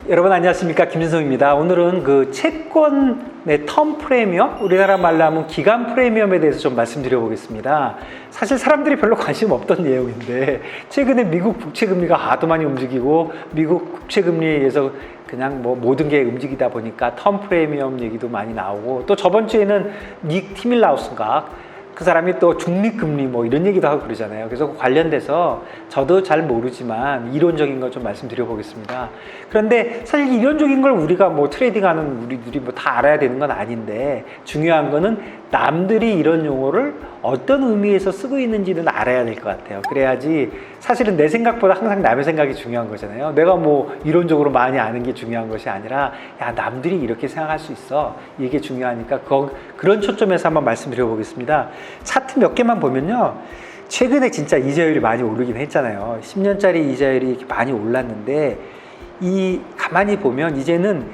여러분 안녕하십니까, 김진성입니다. 오늘은 그 채권의 텀 프리미엄, 우리나라 말로 하면 기간 프리미엄에 대해서 좀 말씀드려 보겠습니다. 사실 사람들이 별로 관심 없던 내용인데 최근에 미국 국채금리가 하도 많이 움직이고 미국 국채금리에서 그냥 뭐 모든 게 움직이다 보니까 텀 프리미엄 얘기도 많이 나오고, 또 저번 주에는 닉 티밀라우스인가 그 사람이 또 중립금리 뭐 이런 얘기도 하고 그러잖아요. 그래서 관련돼서 저도 잘 모르지만 이론적인 거 좀 말씀드려 보겠습니다. 그런데 사실 이론적인 걸 우리가 뭐 트레이딩하는 우리들이 뭐 다 알아야 되는 건 아닌데, 중요한 거는 남들이 이런 용어를 어떤 의미에서 쓰고 있는지는 알아야 될 것 같아요. 그래야지, 사실은 내 생각보다 항상 남의 생각이 중요한 거잖아요. 내가 뭐 이론적으로 많이 아는 게 중요한 것이 아니라, 야, 남들이 이렇게 생각할 수 있어, 이게 중요하니까 그런 초점에서 한번 말씀드려 보겠습니다. 차트 몇 개만 보면요, 최근에 진짜 이자율이 많이 오르긴 했잖아요. 10년짜리 이자율이 이렇게 많이 올랐는데, 가만히 보면 이제는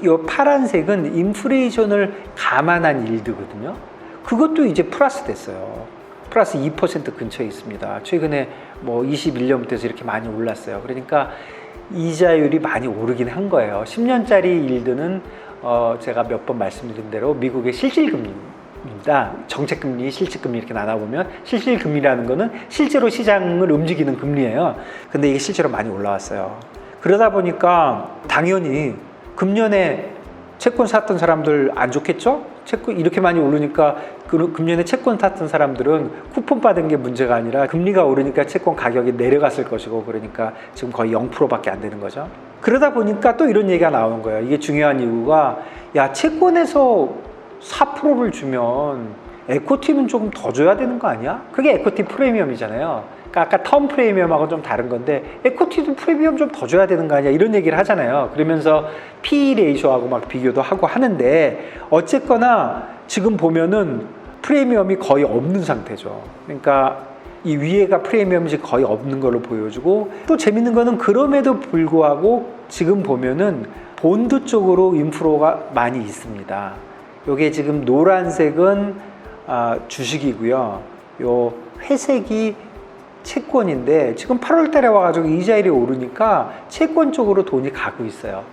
요 파란색은 인플레이션을 감안한 일드거든요. 그것도 이제 플러스 됐어요. 플러스 2% 근처에 있습니다. 최근에 뭐 21년부터 해서 이렇게 많이 올랐어요. 그러니까 이자율이 많이 오르긴 한 거예요. 10년짜리 일드는 제가 몇 번 말씀드린 대로 미국의 실질금리입니다. 정책금리, 실질금리 이렇게 나눠보면 실질금리라는 거는 실제로 시장을 움직이는 금리예요. 근데 이게 실제로 많이 올라왔어요. 그러다 보니까 당연히 금년에 채권 샀던 사람들 안 좋겠죠? 채권 이렇게 많이 오르니까 금년에 채권 샀던 사람들은 쿠폰 받은 게 문제가 아니라 금리가 오르니까 채권 가격이 내려갔을 것이고, 그러니까 지금 거의 0%밖에 안 되는 거죠. 그러다 보니까 또 이런 얘기가 나오는 거예요. 이게 중요한 이유가, 야, 채권에서 4%를 주면 에코티는 조금 더 줘야 되는 거 아니야? 그게 에코티 프리미엄이잖아요. 그러니까 아까 텀 프리미엄하고 좀 다른 건데, 에코티도 프리미엄 좀 더 줘야 되는 거 아니야? 이런 얘기를 하잖아요. 그러면서 PE 레이쇼하고 막 비교도 하고 하는데, 어쨌거나 지금 보면은 프리미엄이 거의 없는 상태죠. 그러니까 이 위에가 프리미엄이 거의 없는 걸로 보여주고, 또 재밌는 거는 그럼에도 불구하고 지금 보면은 본드 쪽으로 인프로가 많이 있습니다. 요게 지금 노란색은 주식이고요. 요 회색이 채권인데, 지금 8월 달에 와가지고 이자율이 오르니까 채권 쪽으로 돈이 가고 있어요.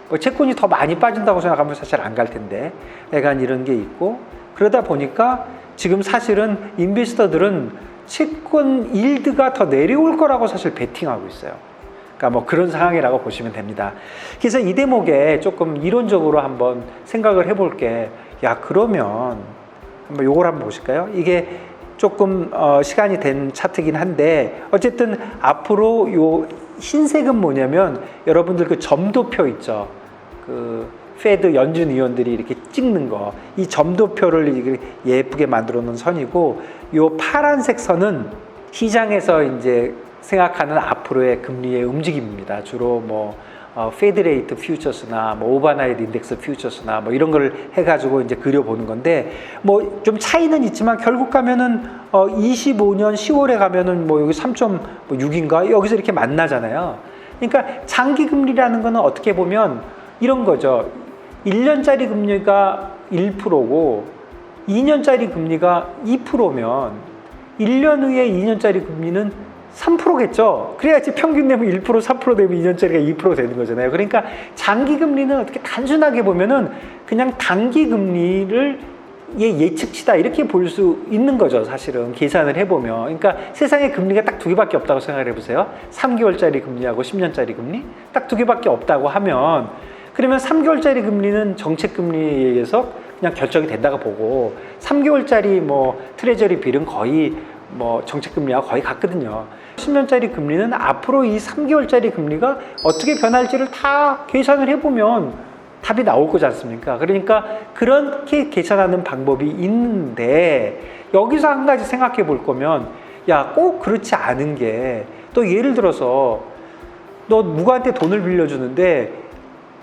뭐 채권이 더 많이 빠진다고 생각하면 사실 안 갈 텐데, 약간 이런 게 있고, 그러다 보니까 지금 사실은 인베스터들은 채권 일드가 더 내려올 거라고 사실 베팅하고 있어요. 그러니까 뭐 그런 상황이라고 보시면 됩니다. 그래서 이 대목에 조금 이론적으로 한번 생각을 해볼게. 야, 그러면 한번 요걸 한번 보실까요? 이게 조금 시간이 된 차트긴 한데, 어쨌든 앞으로 요 흰색은 뭐냐면, 여러분들 그 점도표 있죠. 그 페드 연준 위원들이 이렇게 찍는 거, 이 점도표를 예쁘게 만들어 놓은 선이고, 요 파란색 선은 시장에서 이제 생각하는 앞으로의 금리의 움직임입니다. 주로 뭐 페드 레이트 퓨처스나 뭐 오버나이트 인덱스 퓨처스나 뭐 이런 걸 해가지고 이제 그려보는 건데, 뭐 좀 차이는 있지만 결국 가면은 25년 10월에 가면은 뭐 여기 3.6인가 여기서 이렇게 만나잖아요. 그러니까 장기 금리라는 거는 어떻게 보면 이런 거죠. 1년짜리 금리가 1%고 2년짜리 금리가 2%면 1년 후에 2년짜리 금리는 3%겠죠. 그래야지 평균 내면 1%, 3% 되면 2년짜리가 2% 되는 거잖아요. 그러니까 장기 금리는 어떻게 단순하게 보면은 그냥 단기 금리를 예측치다 이렇게 볼 수 있는 거죠. 사실은 계산을 해보면. 그러니까 세상에 금리가 딱 두 개밖에 없다고 생각을 해보세요. 3개월짜리 금리하고 10년짜리 금리 딱 두 개밖에 없다고 하면, 그러면 3개월짜리 금리는 정책 금리에 의해서 그냥 결정이 된다고 보고, 3개월짜리 뭐 트레저리 빌은 거의 뭐 정책금리와 거의 같거든요. 10년짜리 금리는 앞으로 이 3개월짜리 금리가 어떻게 변할지를 다 계산을 해보면 답이 나올 거지 않습니까? 그러니까 그렇게 계산하는 방법이 있는데, 여기서 한 가지 생각해 볼 거면, 야, 꼭 그렇지 않은 게, 또 예를 들어서 너 누구한테 돈을 빌려주는데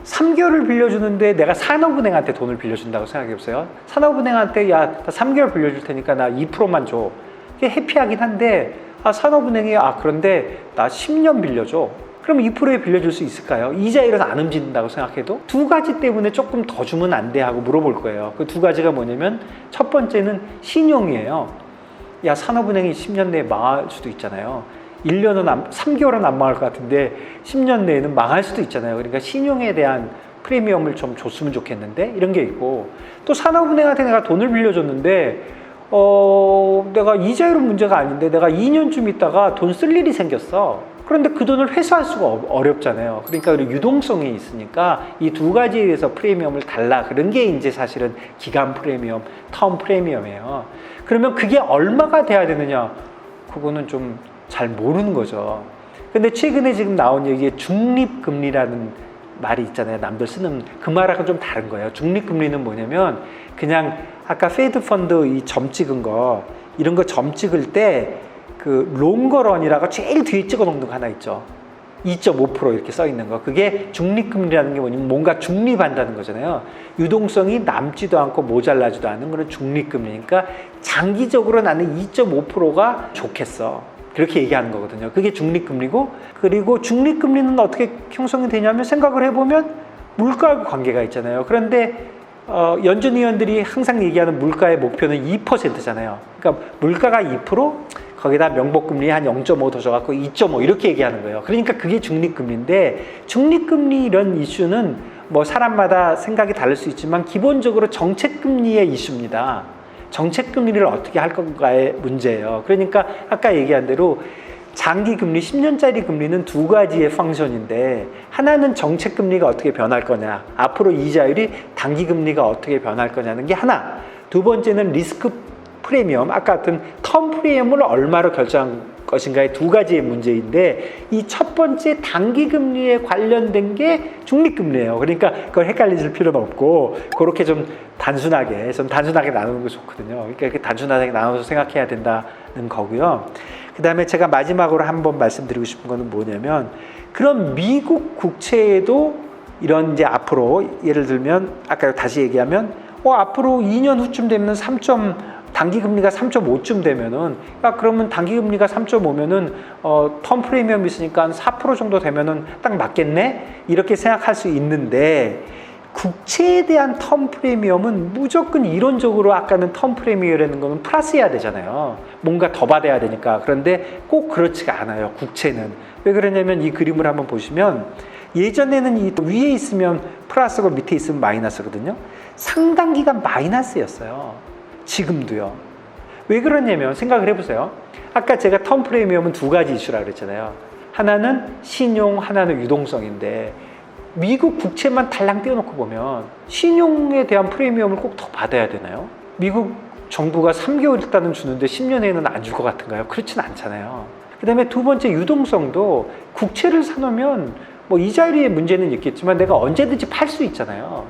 3개월을 빌려주는데 내가 산업은행한테 돈을 빌려준다고 생각해 보세요. 산업은행한테, 야, 나 3개월 빌려줄 테니까 나 2%만 줘. 이게 해피하긴 한데, 산업은행이 그런데 나 10년 빌려줘. 그럼 2%에 빌려줄 수 있을까요? 이자율은 안 움직인다고 생각해도 두 가지 때문에 조금 더 주면 안 돼 하고 물어볼 거예요. 그 두 가지가 뭐냐면, 첫 번째는 신용이에요. 야, 산업은행이 10년 내에 망할 수도 있잖아요. 1년은 3개월은 안 망할 것 같은데 10년 내에는 망할 수도 있잖아요. 그러니까 신용에 대한 프리미엄을 좀 줬으면 좋겠는데 이런 게 있고, 또 산업은행한테 내가 돈을 빌려줬는데 내가 이자율은 문제가 아닌데 내가 2년쯤 있다가 돈 쓸 일이 생겼어. 그런데 그 돈을 회수할 수가 어렵잖아요. 그러니까 유동성이 있으니까 이 두 가지에 대해서 프리미엄을 달라. 그런 게 이제 사실은 기간 프리미엄, 텀 프리미엄이에요. 그러면 그게 얼마가 돼야 되느냐? 그거는 좀 잘 모르는 거죠. 근데 최근에 지금 나온 얘기에 중립금리라는 말이 있잖아요. 남들 쓰는 그 말하고는 좀 다른 거예요. 중립금리는 뭐냐면 그냥 아까 페이드 펀드 이 점 찍은 거, 이런 거 점 찍을 때 그 롱거런이라고 제일 뒤에 찍어 놓는 거 하나 있죠. 2.5% 이렇게 써 있는 거. 그게 중립금리라는 게 뭐냐면 뭔가 중립한다는 거잖아요. 유동성이 남지도 않고 모자라지도 않은 그런 중립금리니까 장기적으로 나는 2.5%가 좋겠어. 그렇게 얘기하는 거거든요. 그게 중립금리고, 그리고 중립금리는 어떻게 형성이 되냐면 생각을 해보면 물가하고 관계가 있잖아요. 그런데 연준위원들이 항상 얘기하는 물가의 목표는 2%잖아요. 그러니까 물가가 2%, 거기다 명목금리 한 0.5 더 줘갖고 2.5 이렇게 얘기하는 거예요. 그러니까 그게 중립금리인데, 중립금리 이런 이슈는 뭐 사람마다 생각이 다를 수 있지만 기본적으로 정책금리의 이슈입니다. 정책금리를 어떻게 할 건가의 문제예요. 그러니까 아까 얘기한 대로 장기금리, 10년짜리 금리는 두 가지의 펑션인데, 하나는 정책금리가 어떻게 변할 거냐, 앞으로 이자율이 단기금리가 어떻게 변할 거냐는 게 하나, 두 번째는 리스크 프리미엄, 아까 같은 텀 프리미엄을 얼마로 결정한 것인가의 두 가지의 문제인데, 이 첫 번째 단기금리에 관련된 게 중립금리예요. 그러니까 그걸 헷갈리실 필요는 없고, 그렇게 좀 단순하게 나누는 게 좋거든요. 그러니까 이렇게 단순하게 나눠서 생각해야 된다는 거고요. 그 다음에 제가 마지막으로 한번 말씀드리고 싶은 거는 뭐냐면, 그런 미국 국채에도 이런 이제 앞으로 예를 들면 아까 다시 얘기하면 앞으로 2년 후쯤 되면 단기금리가 3.5쯤 되면은, 그러면 단기금리가 3.5면은 텀 프리미엄이 있으니까 한 4% 정도 되면은 딱 맞겠네? 이렇게 생각할 수 있는데, 국채에 대한 텀 프리미엄은 무조건 이론적으로 아까는 텀 프리미엄이라는 거는 플러스해야 되잖아요. 뭔가 더 받아야 되니까. 그런데 꼭 그렇지가 않아요, 국채는. 왜 그러냐면 이 그림을 한번 보시면, 예전에는 이 위에 있으면 플러스고 밑에 있으면 마이너스거든요. 상당기간 마이너스였어요. 지금도요. 왜 그러냐면 생각을 해보세요. 아까 제가 텀 프리미엄은 두 가지 이슈라고 그랬잖아요. 하나는 신용, 하나는 유동성인데, 미국 국채만 달랑 띄워놓고 보면 신용에 대한 프리미엄을 꼭 더 받아야 되나요? 미국 정부가 3개월 일단은 주는데 10년에는 안 줄 것 같은가요? 그렇진 않잖아요. 그 다음에 두 번째 유동성도 국채를 사놓으면 뭐 이자율의 문제는 있겠지만 내가 언제든지 팔 수 있잖아요.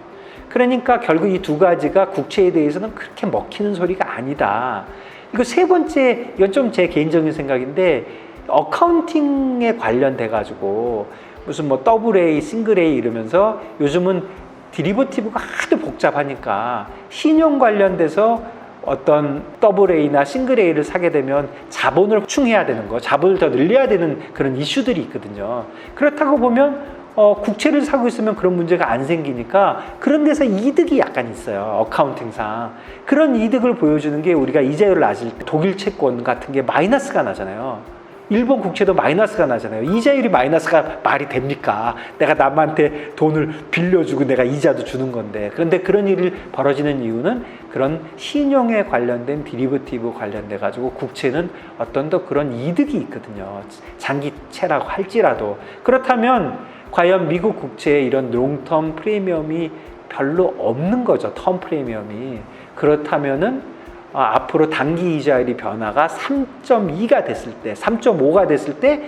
그러니까 결국 이 두 가지가 국채에 대해서는 그렇게 먹히는 소리가 아니다. 이거 세 번째, 이건 좀 제 개인적인 생각인데, 어카운팅에 관련돼 가지고 무슨 뭐 AA, 싱글 A 이러면서 요즘은 디리버티브가 하도 복잡하니까 신용 관련돼서 어떤 AA나 싱글 A를 사게 되면 자본을 확충해야 되는 거, 자본을 더 늘려야 되는 그런 이슈들이 있거든요. 그렇다고 보면 국채를 사고 있으면 그런 문제가 안 생기니까 그런 데서 이득이 약간 있어요. 어카운팅상. 그런 이득을 보여주는 게, 우리가 이자율을 낮을 때 독일 채권 같은 게 마이너스가 나잖아요. 일본 국채도 마이너스가 나잖아요. 이자율이 마이너스가 말이 됩니까? 내가 남한테 돈을 빌려주고 내가 이자도 주는 건데. 그런데 그런 일이 벌어지는 이유는 그런 신용에 관련된 디리버티브 관련돼 가지고 국채는 어떤 더 그런 이득이 있거든요. 장기채라고 할지라도. 그렇다면 과연 미국 국채에 이런 롱텀 프리미엄이 별로 없는 거죠. 텀 프리미엄이. 그렇다면은 앞으로 단기 이자율이 변화가 3.2가 됐을 때, 3.5가 됐을 때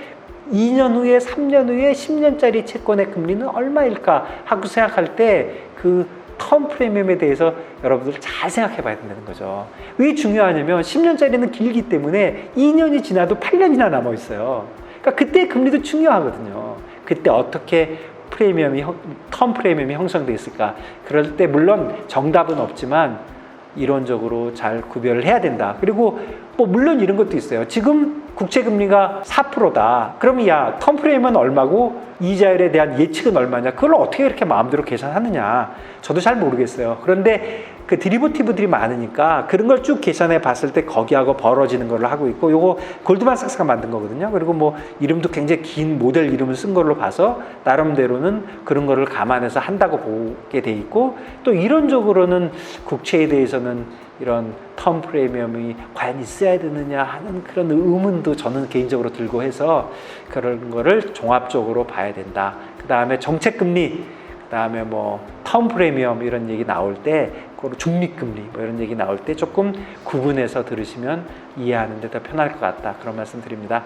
2년 후에, 3년 후에 10년짜리 채권의 금리는 얼마일까 하고 생각할 때 그 텀 프리미엄에 대해서 여러분들 잘 생각해 봐야 된다는 거죠. 왜 중요하냐면 10년짜리는 길기 때문에 2년이 지나도 8년이나 남아 있어요. 그러니까 그때 금리도 중요하거든요. 그때 어떻게 텀 프리미엄이 형성되어 있을까? 그럴 때 물론 정답은 없지만 이론적으로 잘 구별을 해야 된다. 그리고 뭐 물론 이런 것도 있어요. 지금 국채금리가 4%다. 그러면 텀 프리미엄은 얼마고 이자율에 대한 예측은 얼마냐? 그걸 어떻게 이렇게 마음대로 계산하느냐? 저도 잘 모르겠어요. 그런데 그 디리버티브들이 많으니까 그런 걸 쭉 계산해 봤을 때 거기하고 벌어지는 걸로 하고 있고, 요거 골드만삭스가 만든 거거든요. 그리고 뭐 이름도 굉장히 긴 모델 이름을 쓴 걸로 봐서 나름대로는 그런 거를 감안해서 한다고 보게 돼 있고, 또 이론적으로는 국채에 대해서는 이런 텀 프리미엄이 과연 있어야 되느냐 하는 그런 의문도 저는 개인적으로 들고 해서 그런 거를 종합적으로 봐야 된다. 그 다음에 정책금리, 그 다음에 뭐 텀 프리미엄 이런 얘기 나올 때, 중립금리 뭐 이런 얘기 나올 때 조금 구분해서 들으시면 이해하는 데 더 편할 것 같다, 그런 말씀 드립니다.